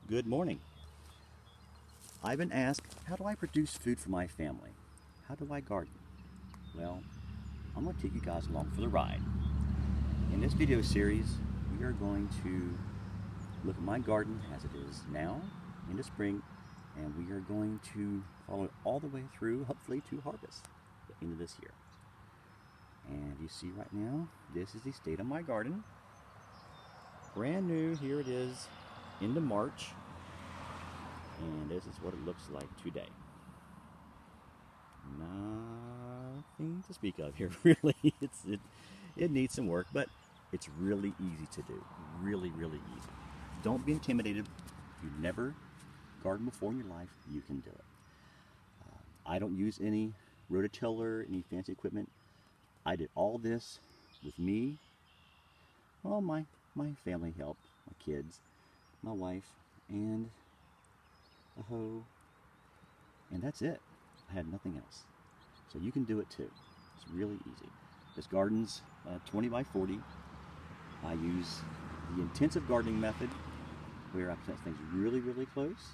Good morning. I've been asked, how do I produce food for my family? How do I garden? Well, I'm going to take you guys along for the ride. In this video series, we are going to look at my garden as it is now in the spring, and we are going to follow it all the way through, hopefully to harvest at the end of this year. And you see right now, this is the state of my garden. Brand new, here it is, into March. And this is what it looks like today. Nothing to speak of here, really. It needs some work, but it's really easy to do. Really, really easy. Don't be intimidated. If you've never gardened before in your life, you can do it. I don't use any rototiller, any fancy equipment. I did all this with me. Well, my family helped, my kids, my wife, and a hoe, and that's it. I had nothing else. So you can do it too. It's really easy. This garden's 20 by 40. I use the intensive gardening method where I plant things really, really close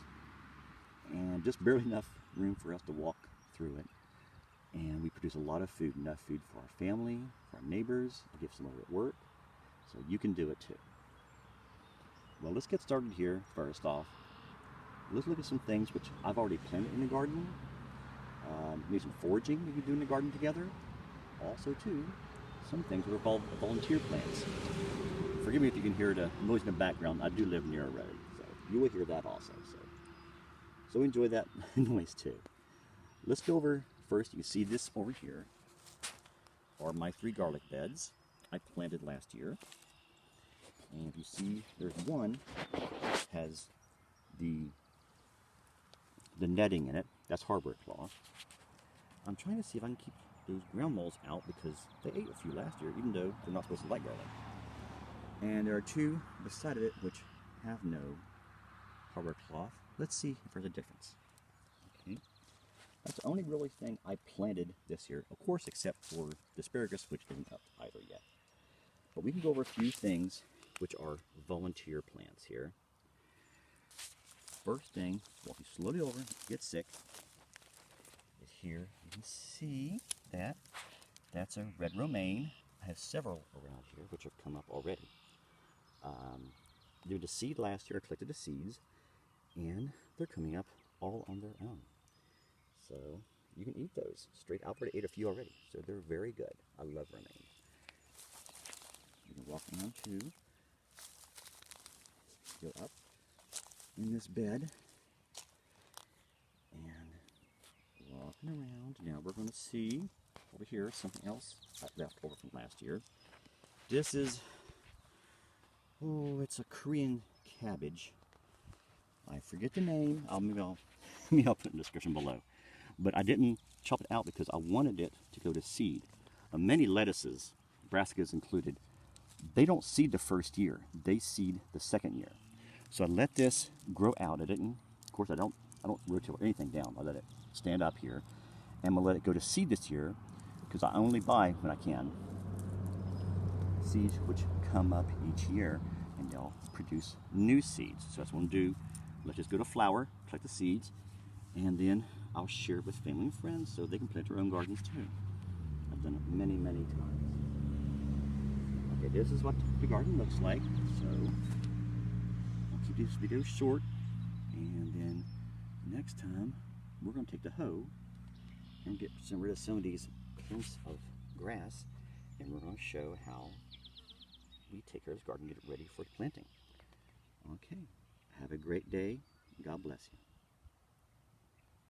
and just barely enough room for us to walk through it. And we produce a lot of food, enough food for our family, for our neighbors. I give some over at work. So you can do it too. Well, let's get started here first off. Let's look at some things which I've already planted in the garden. Maybe some foraging we can do in the garden together. Also, too, some things that are called volunteer plants. Forgive me if you can hear the noise in the background. I do live near a road, so you will hear that also. So enjoy that noise too. Let's go over first. You can see this over here are my 3 garlic beds I planted last year. And if you see, there's one has the netting in it. That's hardware cloth. I'm trying to see if I can keep those ground moles out because they ate a few last year, even though they're not supposed to like garlic. And there are 2 beside of it which have no hardware cloth. Let's see if there's a difference. Okay. That's the only really thing I planted this year, of course, except for the asparagus, which isn't up either yet. But we can go over a few things which are volunteer plants here. First thing, walking slowly over, get sick, is here. You can see that that's a red romaine. I have several around here which have come up already. They were the seed last year. I collected the seeds, and they're coming up all on their own. So you can eat those straight. I've already ate a few already, so they're very good. I love romaine. You can walk around too. Go up in this bed and walking around. Now we're going to see over here something else I left over from last year. This is, it's a Korean cabbage. I forget the name. Maybe I'll put it in the description below. But I didn't chop it out because I wanted it to go to seed. Many lettuces, brassicas included, they don't seed the first year. They seed the second year. So I let this grow out. Of course, I don't rotate anything down. I let it stand up here. And I'm gonna let it go to seed this year because I only buy, when I can, seeds which come up each year and they'll produce new seeds. So that's what I'm gonna do. Let this go to flower, collect the seeds, and then I'll share it with family and friends so they can plant their own gardens too. I've done it many, many times. Okay, this is what the garden looks like. So keep these videos short, and then next time we're going to take the hoe and get rid of some of these clumps of grass, and we're going to show how we take care of this garden and get it ready for planting. Okay, have a great day. God bless you.